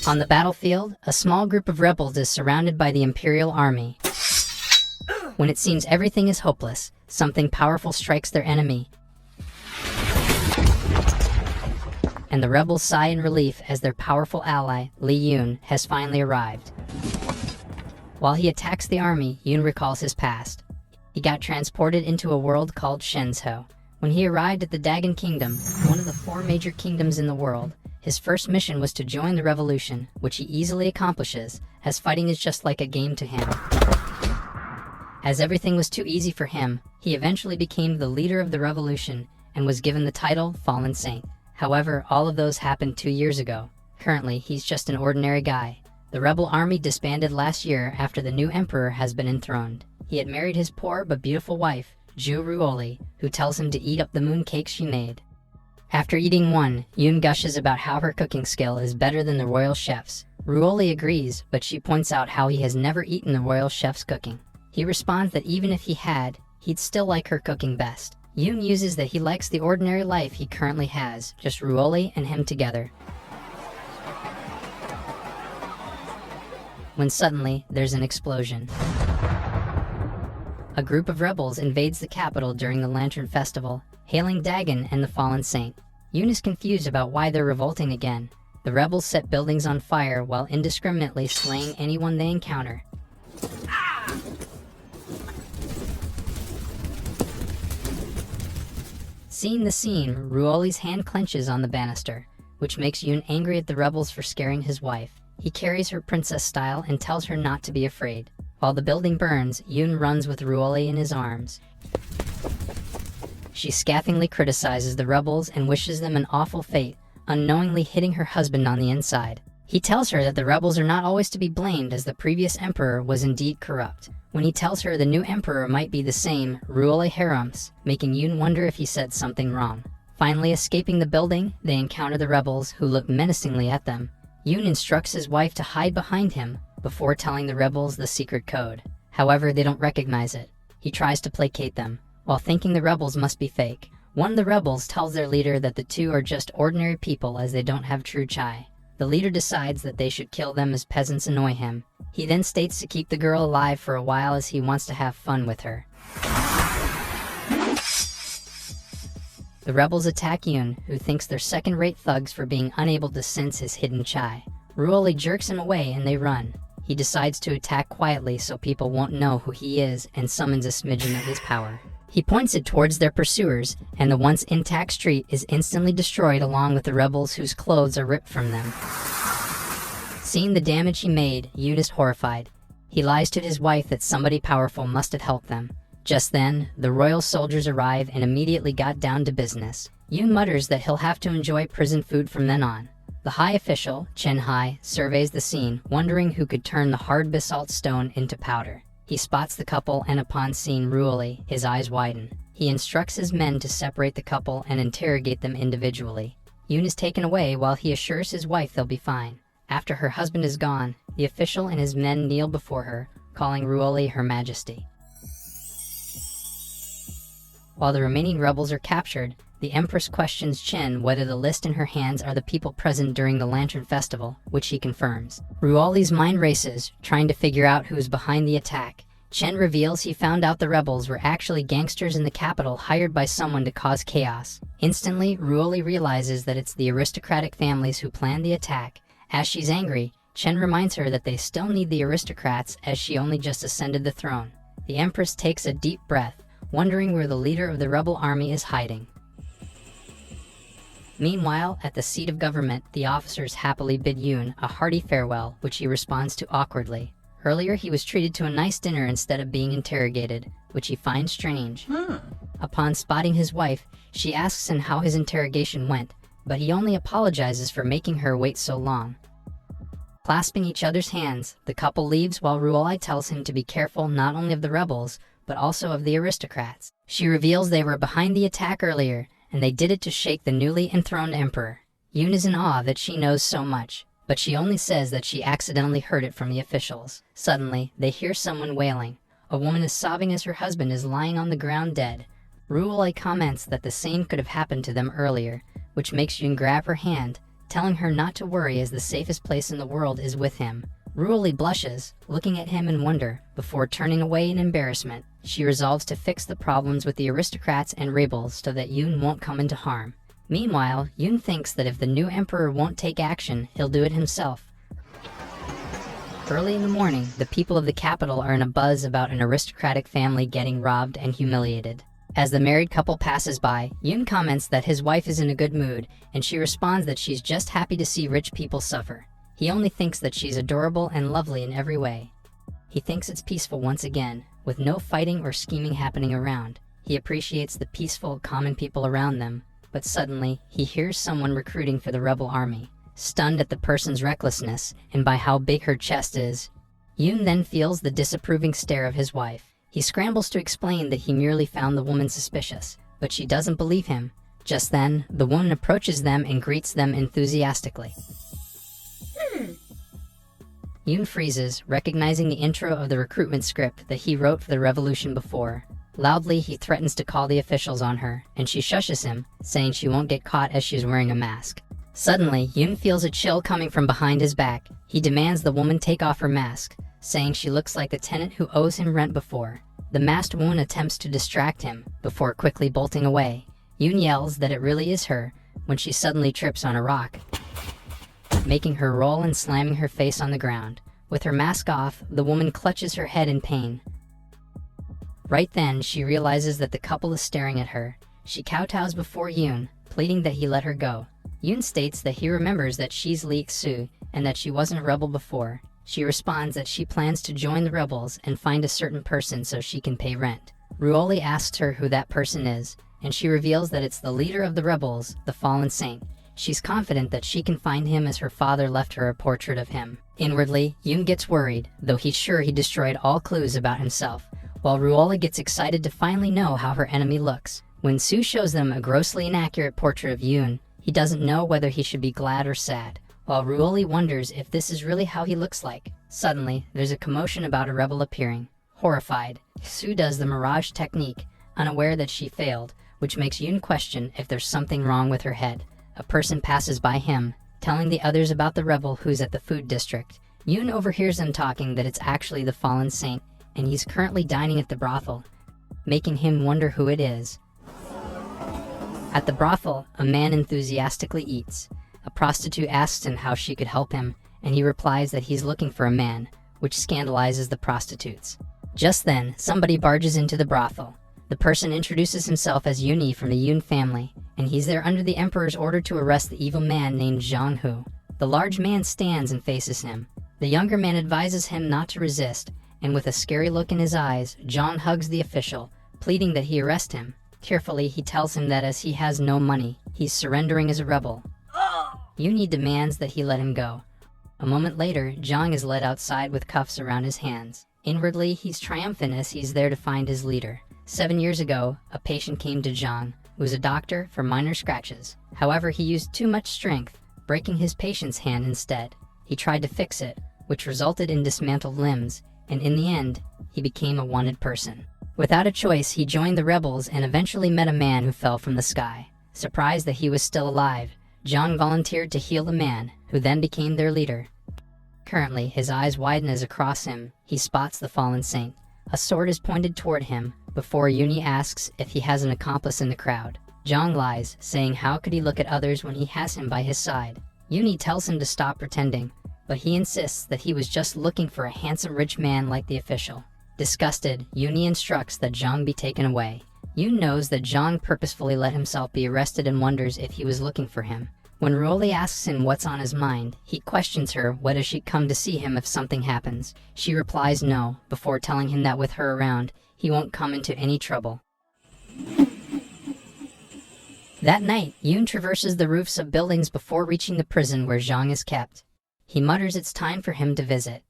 On the battlefield, a small group of rebels is surrounded by the Imperial Army. When it seems everything is hopeless, something powerful strikes their enemy, and the rebels sigh in relief as their powerful ally, Li Yun, has finally arrived. While he attacks the army, Yun recalls his past. He got transported into a world called Shenzhou. When he arrived at the Dagon Kingdom, one of the 4 major kingdoms in the world, his first mission was to join the revolution, which he easily accomplishes, as fighting is just like a game to him. As everything was too easy for him, he eventually became the leader of the revolution and was given the title Fallen Saint. However, all of those happened 2 years ago. Currently, he's just an ordinary guy. The rebel army disbanded last year after the new emperor has been enthroned. He had married his poor but beautiful wife, Ju Ruoli, who tells him to eat up the moon cakes she made. After eating one, Yun gushes about how her cooking skill is better than the royal chef's. Ruoli agrees, but she points out how he has never eaten the royal chef's cooking. He responds that even if he had, he'd still like her cooking best. Yun uses that he likes the ordinary life he currently has, just Ruoli and him together. When suddenly, there's an explosion. A group of rebels invades the capital during the Lantern Festival, hailing Dagon and the Fallen Saint. Yun is confused about why they're revolting again. The rebels set buildings on fire while indiscriminately slaying anyone they encounter. Seeing the scene, Ruoli's hand clenches on the banister, which makes Yun angry at the rebels for scaring his wife. He carries her princess style and tells her not to be afraid. While the building burns, Yun runs with Ruoli in his arms. She scathingly criticizes the rebels and wishes them an awful fate, unknowingly hitting her husband on the inside. He tells her that the rebels are not always to be blamed, as the previous emperor was indeed corrupt. When he tells her the new emperor might be the same, Ruoli harumph, making Yun wonder if he said something wrong. Finally escaping the building, they encounter the rebels, who look menacingly at them. Yun instructs his wife to hide behind him, before telling the rebels the secret code. However, they don't recognize it. He tries to placate them, while thinking the rebels must be fake. One of the rebels tells their leader that the two are just ordinary people as they don't have true chai. The leader decides that they should kill them as peasants annoy him. He then states to keep the girl alive for a while as he wants to have fun with her. The rebels attack Yun, who thinks they're second-rate thugs for being unable to sense his hidden chai. Ruoli jerks him away and they run. He decides to attack quietly so people won't know who he is and summons a smidgen of his power. He points it towards their pursuers, and the once intact street is instantly destroyed along with the rebels whose clothes are ripped from them. Seeing the damage he made, Yun is horrified. He lies to his wife that somebody powerful must have helped them. Just then, the royal soldiers arrive and immediately got down to business. Yun mutters that he'll have to enjoy prison food from then on. The high official, Chen Hai, surveys the scene, wondering who could turn the hard basalt stone into powder. He spots the couple, and upon seeing Ruoli, his eyes widen. He instructs his men to separate the couple and interrogate them individually. Yun is taken away while he assures his wife they'll be fine. After her husband is gone, the official and his men kneel before her, calling Ruoli Her Majesty. While the remaining rebels are captured, the Empress questions Chen whether the list in her hands are the people present during the Lantern Festival, which he confirms. Ruoli's mind races, trying to figure out who's behind the attack. Chen reveals he found out the rebels were actually gangsters in the capital hired by someone to cause chaos. Instantly, Ruoli realizes that it's the aristocratic families who planned the attack. As she's angry, Chen reminds her that they still need the aristocrats as she only just ascended the throne. The Empress takes a deep breath, wondering where the leader of the rebel army is hiding. Meanwhile, at the seat of government, the officers happily bid Yun a hearty farewell, which he responds to awkwardly. Earlier, he was treated to a nice dinner instead of being interrogated, which he finds strange. Upon spotting his wife, she asks him how his interrogation went, but he only apologizes for making her wait so long. Clasping each other's hands, the couple leaves while Ruoli tells him to be careful not only of the rebels, but also of the aristocrats. She reveals they were behind the attack earlier, and they did it to shake the newly enthroned emperor. Yun is in awe that she knows so much, but she only says that she accidentally heard it from the officials. Suddenly, they hear someone wailing. A woman is sobbing as her husband is lying on the ground dead. Ruoli comments that the same could have happened to them earlier, which makes Yun grab her hand, telling her not to worry as the safest place in the world is with him. Ruoli blushes, looking at him in wonder, before turning away in embarrassment. She resolves to fix the problems with the aristocrats and rebels so that Yoon won't come into harm. Meanwhile, Yoon thinks that if the new emperor won't take action, he'll do it himself. Early in the morning, the people of the capital are in a buzz about an aristocratic family getting robbed and humiliated. As the married couple passes by, Yoon comments that his wife is in a good mood, and she responds that she's just happy to see rich people suffer. He only thinks that she's adorable and lovely in every way. He thinks it's peaceful once again, with no fighting or scheming happening around. He appreciates the peaceful, common people around them, but suddenly, he hears someone recruiting for the rebel army. Stunned at the person's recklessness and by how big her chest is, Yoon then feels the disapproving stare of his wife. He scrambles to explain that he merely found the woman suspicious, but she doesn't believe him. Just then, the woman approaches them and greets them enthusiastically. Yoon freezes, recognizing the intro of the recruitment script that he wrote for the revolution before. Loudly, he threatens to call the officials on her, and she shushes him, saying she won't get caught as she's wearing a mask. Suddenly, Yoon feels a chill coming from behind his back. He demands the woman take off her mask, saying she looks like the tenant who owes him rent before. The masked woman attempts to distract him, before quickly bolting away. Yoon yells that it really is her, when she suddenly trips on a rock, making her roll and slamming her face on the ground. With her mask off, the woman clutches her head in pain. Right then, she realizes that the couple is staring at her. She kowtows before Yoon, pleading that he let her go. Yoon states that he remembers that she's Lee Xu and that she wasn't a rebel before. She responds that she plans to join the rebels and find a certain person so she can pay rent. Ruoli asks her who that person is, and she reveals that it's the leader of the rebels, the fallen saint. She's confident that she can find him as her father left her a portrait of him. Inwardly, Yoon gets worried, though he's sure he destroyed all clues about himself, while Ruoli gets excited to finally know how her enemy looks. When Sue shows them a grossly inaccurate portrait of Yoon, he doesn't know whether he should be glad or sad, while Ruoli wonders if this is really how he looks like. Suddenly, there's a commotion about a rebel appearing. Horrified, Sue does the mirage technique, unaware that she failed, which makes Yoon question if there's something wrong with her head. A person passes by him, telling the others about the rebel who's at the food district. Yoon overhears them talking that it's actually the fallen saint, and he's currently dining at the brothel, making him wonder who it is. At the brothel, a man enthusiastically eats. A prostitute asks him how she could help him, and he replies that he's looking for a man, which scandalizes the prostitutes. Just then, somebody barges into the brothel. The person introduces himself as Yoon from the Yoon family, and he's there under the emperor's order to arrest the evil man named Zhang Hu. The large man stands and faces him. The younger man advises him not to resist, and with a scary look in his eyes, Zhang hugs the official, pleading that he arrest him. Tearfully, he tells him that as he has no money, he's surrendering as a rebel. Yoon demands that he let him go. A moment later, Zhang is led outside with cuffs around his hands. Inwardly, he's triumphant as he's there to find his leader. 7 years ago, a patient came to Zhang, who was a doctor, for minor scratches. However, he used too much strength, breaking his patient's hand instead. He tried to fix it, which resulted in dismantled limbs, and in the end, he became a wanted person. Without a choice, he joined the rebels and eventually met a man who fell from the sky. Surprised that he was still alive, Zhang volunteered to heal the man, who then became their leader. Currently, his eyes widen as across him, he spots the fallen saint. A sword is pointed toward him, before Yoon asks if he has an accomplice in the crowd. Zhang lies, saying how could he look at others when he has him by his side. Yoon tells him to stop pretending, but he insists that he was just looking for a handsome rich man like the official. Disgusted, Yoon instructs that Zhang be taken away. Yoon knows that Zhang purposefully let himself be arrested and wonders if he was looking for him. When Ruoli asks him what's on his mind, he questions her whether she'd come to see him if something happens. She replies no, before telling him that with her around, he won't come into any trouble. That night, Yoon traverses the roofs of buildings before reaching the prison where Zhang is kept. He mutters it's time for him to visit.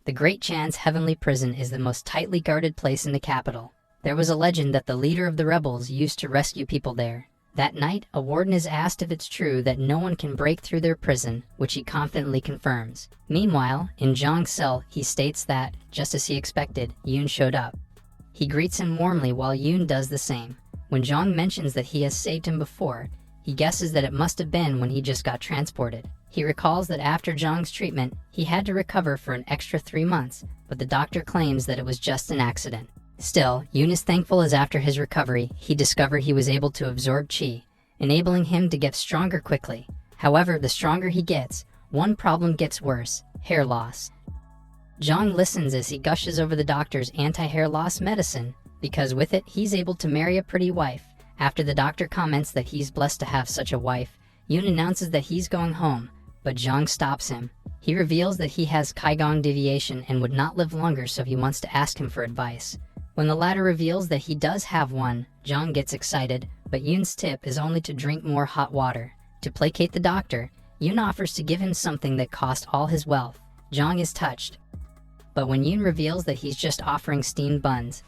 The Great Chan's heavenly prison is the most tightly guarded place in the capital. There was a legend that the leader of the rebels used to rescue people there. That night, a warden is asked if it's true that no one can break through their prison, which he confidently confirms. Meanwhile, in Zhang's cell, he states that, just as he expected, Yoon showed up. He greets him warmly while Yoon does the same. When Zhang mentions that he has saved him before, he He guesses that it must have been when he just got transported. He recalls that after Zhang's treatment, he had to recover for an extra 3 months, but the doctor claims that it was just an accident. Still, Yoon is thankful as after his recovery, he discovered he was able to absorb qi, enabling him to get stronger quickly. However, the stronger he gets, one problem gets worse: hair loss. Zhang listens as he gushes over the doctor's anti-hair loss medicine, because with it, he's able to marry a pretty wife. After the doctor comments that he's blessed to have such a wife, Yoon announces that he's going home, but Zhang stops him. He reveals that he has Kaigong deviation and would not live longer, so he wants to ask him for advice. When the latter reveals that he does have one, Zhang gets excited, but Yoon's tip is only to drink more hot water. To placate the doctor, Yoon offers to give him something that cost all his wealth. Zhang is touched, but when Yoon reveals that he's just offering steamed buns,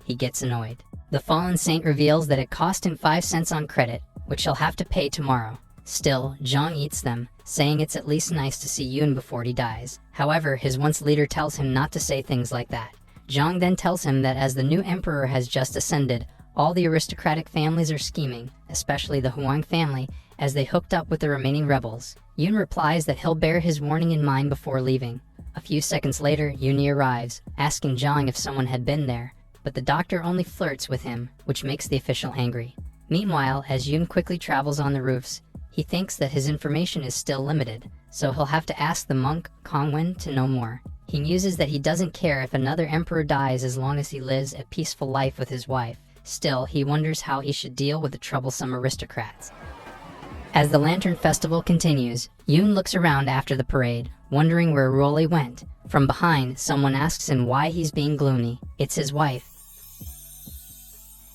he gets annoyed. The fallen saint reveals that it cost him 5 cents on credit, which he'll have to pay tomorrow. Still, Zhang eats them, saying it's at least nice to see Yoon before he dies. However, his once leader tells him not to say things like that. Zhang then tells him that as the new emperor has just ascended, all the aristocratic families are scheming, especially the Huang family, as they hooked up with the remaining rebels. Yoon replies that he'll bear his warning in mind before leaving. A few seconds later, Yoon arrives, asking Zhang if someone had been there, but the doctor only flirts with him, which makes the official angry. Meanwhile, as Yoon quickly travels on the roofs, he thinks that his information is still limited, so he'll have to ask the monk Kongwen to know more. He muses that he doesn't care if another emperor dies as long as he lives a peaceful life with his wife. Still, he wonders how he should deal with the troublesome aristocrats. As the Lantern Festival continues, Yoon looks around after the parade, wondering where Ruoli went. From behind, someone asks him why he's being gloomy. It's his wife,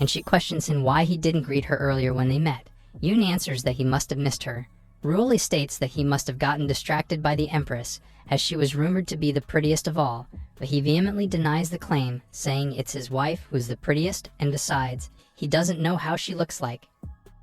and she questions him why he didn't greet her earlier when they met. Yoon answers that he must have missed her. Ruoli states that he must have gotten distracted by the Empress, as she was rumored to be the prettiest of all, but he vehemently denies the claim, saying it's his wife who's the prettiest, and besides, he doesn't know how she looks like.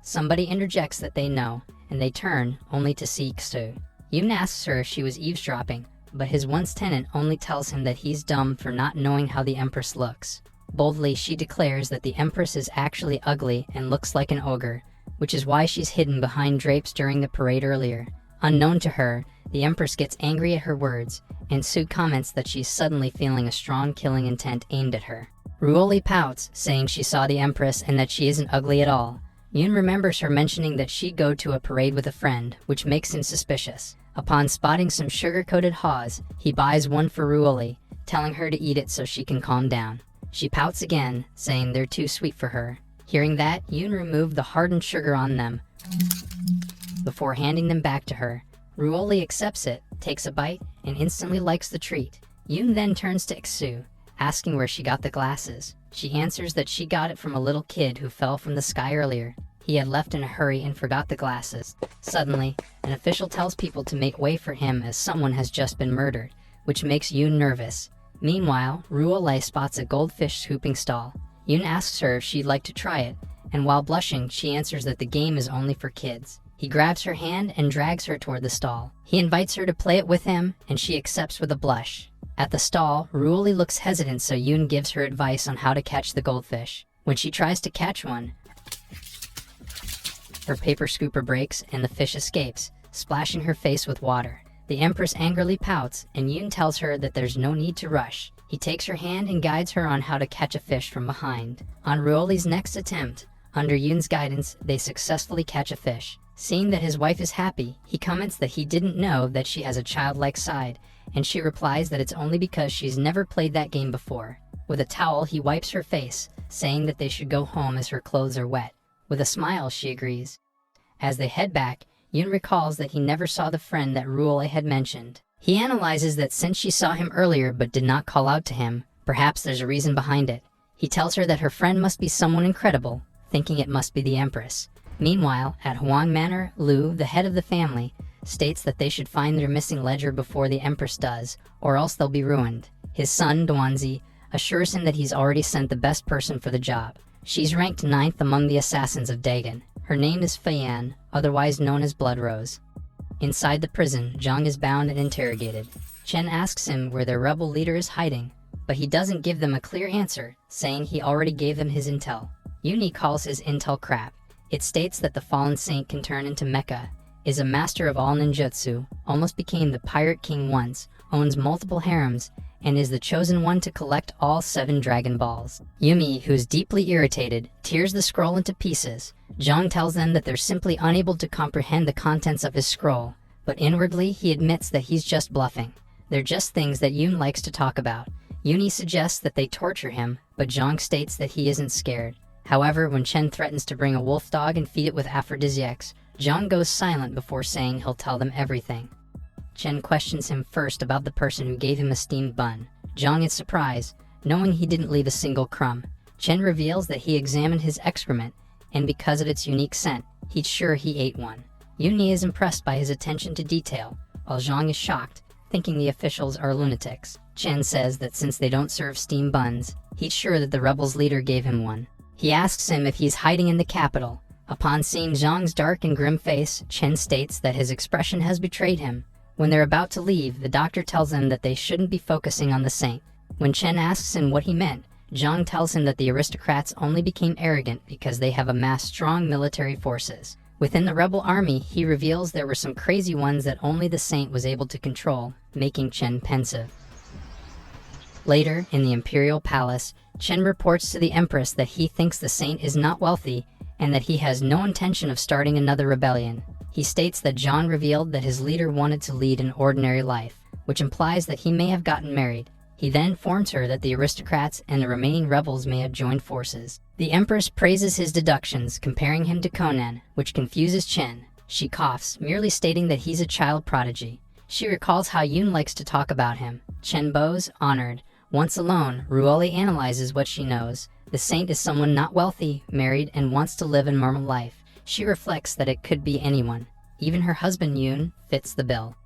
Somebody interjects that they know, and they turn, only to see Xu. Yoon asks her if she was eavesdropping, but his once tenant only tells him that he's dumb for not knowing how the Empress looks. Boldly, she declares that the Empress is actually ugly and looks like an ogre, which is why she's hidden behind drapes during the parade earlier. Unknown to her, the Empress gets angry at her words, and Sue comments that she's suddenly feeling a strong killing intent aimed at her. Ruoli pouts, saying she saw the Empress and that she isn't ugly at all. Yoon remembers her mentioning that she'd go to a parade with a friend, which makes him suspicious. Upon spotting some sugar-coated haws, he buys one for Ruoli, telling her to eat it so she can calm down. She pouts again, saying they're too sweet for her. Hearing that, Yoon removed the hardened sugar on them before handing them back to her. Ruoli accepts it, takes a bite, and instantly likes the treat. Yoon then turns to Xu, asking where she got the glasses. She answers that she got it from a little kid who fell from the sky earlier. He had left in a hurry and forgot the glasses. Suddenly, an official tells people to make way for him as someone has just been murdered, which makes Yoon nervous. Meanwhile, Ruoli spots a goldfish scooping stall. Yoon asks her if she'd like to try it, and while blushing, she answers that the game is only for kids. He grabs her hand and drags her toward the stall. He invites her to play it with him, and she accepts with a blush. At the stall, Ruoli looks hesitant, so Yoon gives her advice on how to catch the goldfish. When she tries to catch one, her paper scooper breaks and the fish escapes, splashing her face with water. The Empress angrily pouts, and Yoon tells her that there's no need to rush. He takes her hand and guides her on how to catch a fish from behind. On Ruoli's next attempt, under Yoon's guidance, they successfully catch a fish. Seeing that his wife is happy, he comments that he didn't know that she has a childlike side, and she replies that it's only because she's never played that game before. With a towel, he wipes her face, saying that they should go home as her clothes are wet. With a smile, she agrees. As they head back, Yoon recalls that he never saw the friend that Ruoli had mentioned. He analyzes that since she saw him earlier but did not call out to him, perhaps there's a reason behind it. He tells her that her friend must be someone incredible, thinking it must be the Empress. Meanwhile, at Huang Manor, Lu, the head of the family, states that they should find their missing ledger before the Empress does, or else they'll be ruined. His son, Duanzi, assures him that he's already sent the best person for the job. She's ranked 9th among the assassins of Dagon. Her name is Feiyan, otherwise known as Blood Rose. Inside the prison, Zhang is bound and interrogated. Chen asks him where their rebel leader is hiding, but he doesn't give them a clear answer, saying he already gave them his intel. Uni calls his intel crap, It states that the fallen saint can turn into mecha, is a master of all ninjutsu, almost became the pirate king once, owns multiple harems, and is the chosen one to collect all 7 Dragon Balls. Yumi, who's deeply irritated, tears the scroll into pieces. Jong tells them that they're simply unable to comprehend the contents of his scroll, but inwardly he admits that he's just bluffing. They're just things that Yoon likes to talk about. Yuni suggests that they torture him, but Jong states that he isn't scared. However, when Chen threatens to bring a wolf dog and feed it with aphrodisiacs, Jong goes silent before saying he'll tell them everything. Chen questions him first about the person who gave him a steamed bun. Jong is surprised, knowing he didn't leave a single crumb. Chen reveals that he examined his excrement, and because of its unique scent, he's sure he ate one. Yuni is impressed by his attention to detail, while Jong is shocked, thinking the officials are lunatics. Chen says that since they don't serve steamed buns, he's sure that the rebels' leader gave him one. He asks him if he's hiding in the capital. Upon seeing Zhang's dark and grim face, Chen states that his expression has betrayed him. When they're about to leave, the doctor tells them that they shouldn't be focusing on the saint. When Chen asks him what he meant, Zhang tells him that the aristocrats only became arrogant because they have amassed strong military forces. Within the rebel army, he reveals there were some crazy ones that only the saint was able to control, making Chen pensive. Later, in the imperial palace, Chen reports to the empress that he thinks the saint is not wealthy and that he has no intention of starting another rebellion. He states that John revealed that his leader wanted to lead an ordinary life, which implies that he may have gotten married. He then informs her that the aristocrats and the remaining rebels may have joined forces. The empress praises his deductions, comparing him to Conan, which confuses Chen. She coughs, merely stating that he's a child prodigy. She recalls how Yoon likes to talk about him. Chen bows, honored. Once alone, Ruoli analyzes what she knows. The saint is someone not wealthy, married, and wants to live a normal life. She reflects that it could be anyone. Even her husband Yoon fits the bill.